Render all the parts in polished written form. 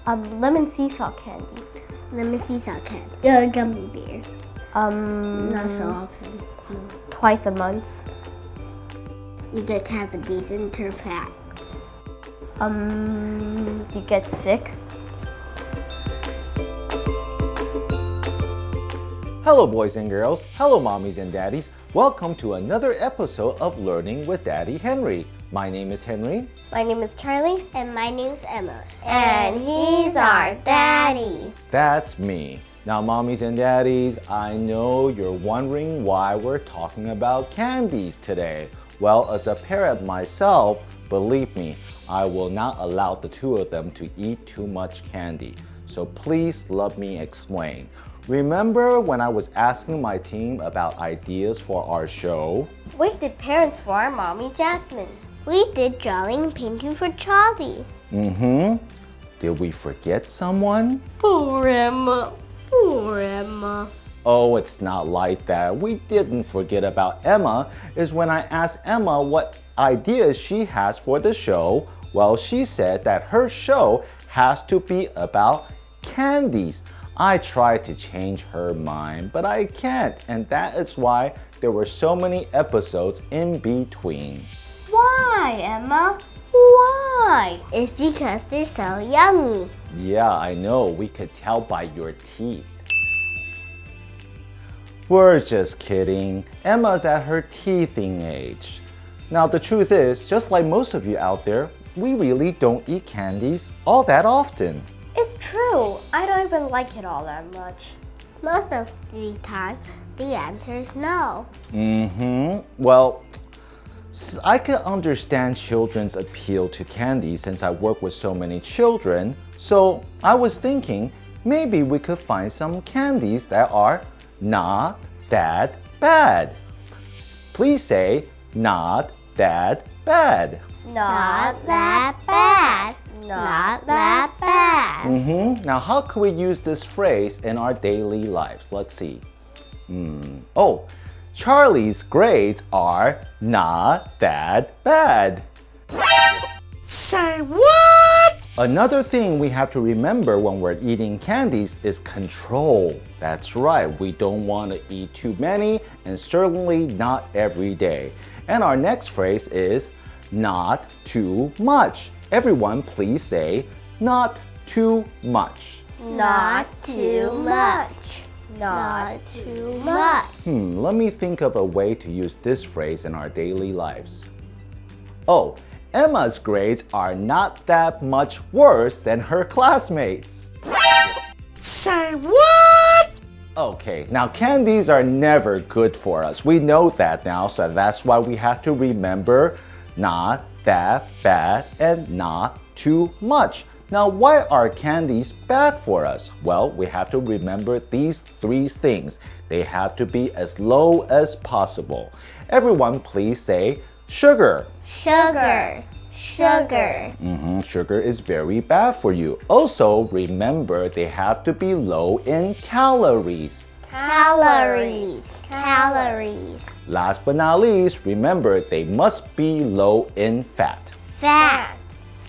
Lemon sea salt candy. Lemon sea salt candy. Gummy bears. Not so often. No. Twice a month. You get to have a decent turn fat. You get sick. Hello boys and girls, hello mommies and daddies. Welcome to another episode of Learning with Daddy Henry. My name is Henry. My name is Charlie. And my name's Emma. And he's our daddy. That's me. Now mommies and daddies, I know you're wondering why we're talking about candies today. Well, as a parent myself, believe me, I will not allow the two of them to eat too much candy. So please let me explain. Remember when I was asking my team about ideas for our show? We did parents for our mommy Jasmine. We did drawing and painting for Charlie. Did we forget someone? Poor Emma. Poor Emma. Oh, it's not like that. We didn't forget about Emma. Is when I asked Emma what ideas she has for the show. Well, she said that her show has to be about candies. I tried to change her mind, but I can't, and that is why there were so many episodes in between. Why, Emma? Why? It's because they're so yummy. Yeah, I know. We could tell by your teeth. We're just kidding. Emma's at her teething age. Now, the truth is, just like most of you out there, we really don't eat candies all that often. It's true. I don't even like it all that much. Most of the time, the answer is no. Well, I can understand children's appeal to candy since I work with so many children. So I was thinking maybe we could find some candies that are not that bad. Please say, not that bad. Not that bad. Not that bad. Now, how can we use this phrase in our daily lives? Let's see. Oh, Charlie's grades are not that bad. Say what? Another thing we have to remember when we're eating candies is control. That's right, we don't want to eat too many and certainly not every day. And our next phrase is not too much. Everyone please say not too much. Not too much. Not too much. Let me think of a way to use this phrase in our daily lives. Oh, Emma's grades are not that much worse than her classmates. Say what? Okay, now candies are never good for us. We know that now, so that's why we have to remember not that bad and not too much. Now, why are candies bad for us? Well, we have to remember these three things. They have to be as low as possible. Everyone please say sugar. Sugar. Sugar. Sugar is very bad for you. Also, remember they have to be low in calories. Calories. Calories. Last but not least, remember they must be low in fat. Fat.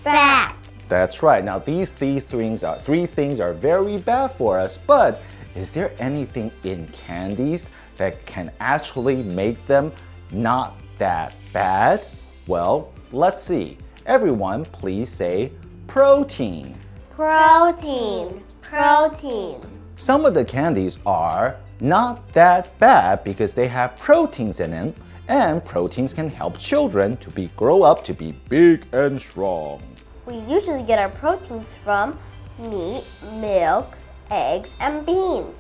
Fat. That's right. Now these three things are very bad for us, but is there anything in candies that can actually make them not that bad? Well, let's see. Everyone please say protein. Protein. Protein. Some of the candies are not that bad because they have proteins in them, and proteins can help children to grow up to be big and strong. We usually get our proteins from meat, milk, eggs, and beans.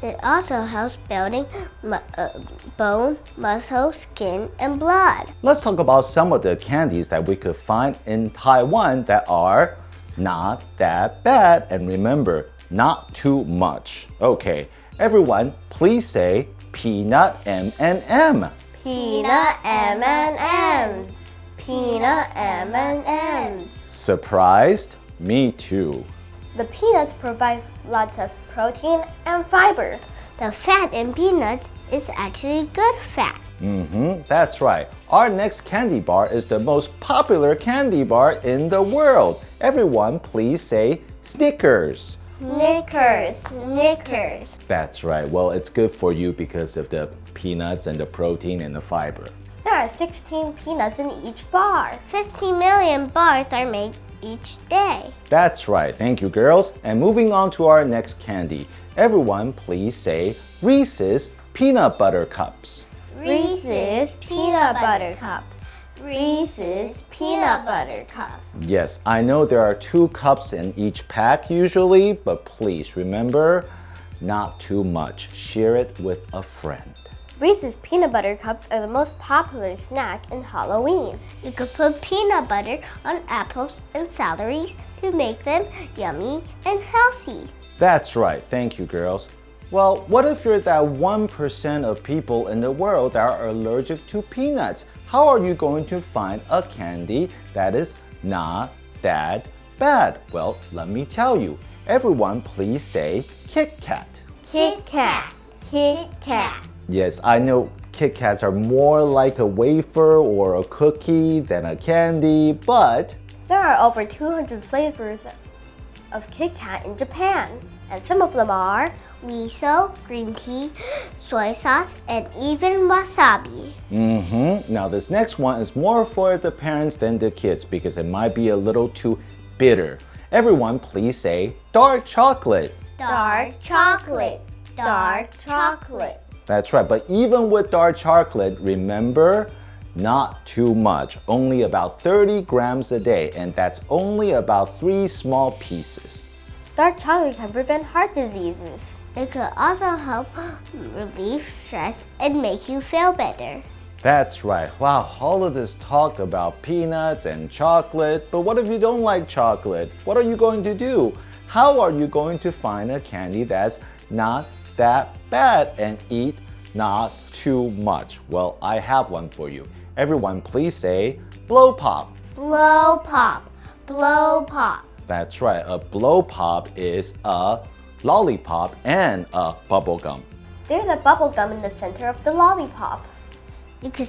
It also helps building bone, muscle, skin, and blood. Let's talk about some of the candies that we could find in Taiwan that are not that bad, and remember, not too much. Okay, everyone, please say Peanut M&M. Peanut M&Ms. Peanut M&Ms. Surprised? Me too. The peanuts provide lots of protein and fiber. The fat in peanuts is actually good fat. That's right. Our next candy bar is the most popular candy bar in the world. Everyone, please say Snickers. Snickers, Snickers. That's right. Well, it's good for you because of the peanuts and the protein and the fiber. There are 16 peanuts in each bar. 15 million bars are made each day. That's right. Thank you, girls. And moving on to our next candy. Everyone, please say Reese's Peanut Butter Cups. Reese's Peanut Butter Cups. Reese's Peanut Butter Cups. Yes, I know there are 2 cups in each pack usually, but please remember, not too much. Share it with a friend. Reese's Peanut Butter Cups are the most popular snack in Halloween. You could put peanut butter on apples and celeries to make them yummy and healthy. That's right. Thank you, girls. Well, what if you're that 1% of people in the world that are allergic to peanuts? How are you going to find a candy that is not that bad? Well, let me tell you. Everyone, please say Kit Kat. Kit Kat, Kit Kat. Yes, I know Kit Kats are more like a wafer or a cookie than a candy, but there are over 200 flavors of Kit Kat in Japan, and some of them are miso, green tea, soy sauce, and even wasabi. Now this next one is more for the parents than the kids because it might be a little too bitter. Everyone, please say dark chocolate. dark chocolate, dark chocolate. That's right, but even with dark chocolate, remember, not too much, only about 30 grams a day, and that's only about 3 small pieces. Dark chocolate can prevent heart diseases. It could also help relieve stress and make you feel better. That's right. Wow, all of this talk about peanuts and chocolate, but what if you don't like chocolate? What are you going to do? How are you going to find a candy that's not that bad and eat not too much? Well, I have one for you. Everyone, please say blow pop. Blow pop, blow pop. That's right. A blow pop is a lollipop and a bubble gum. There's a bubble gum in the center of the lollipop. You can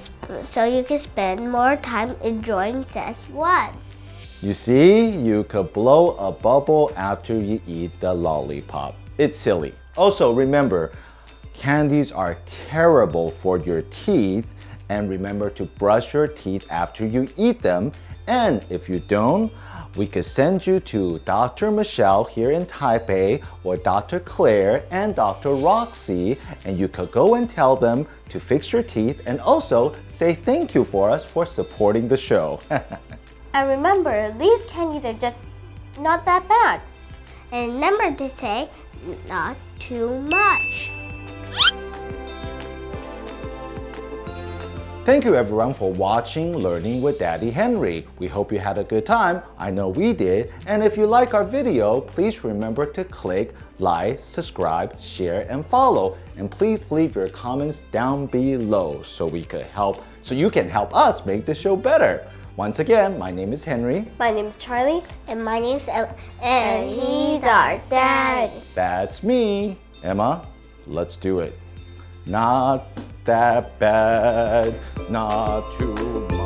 spend more time enjoying just one. You see, you could blow a bubble after you eat the lollipop. It's silly. Also, remember, candies are terrible for your teeth, and remember to brush your teeth after you eat them. And if you don't, we could send you to Dr. Michelle here in Taipei or Dr. Claire and Dr. Roxy, and you could go and tell them to fix your teeth and also say thank you for us for supporting the show. And remember, these candies are just not that bad. And remember to say not too much. Thank you everyone for watching Learning with Daddy Henry. We hope you had a good time. I know we did. And if you like our video, please remember to click like, subscribe, share, and follow. And please leave your comments down below so you can help us make the show better. Once again, my name is Henry. My name's Charlie. And my name's Emma. And he's our daddy. That's me. Emma, let's do it. Not that bad, not too much.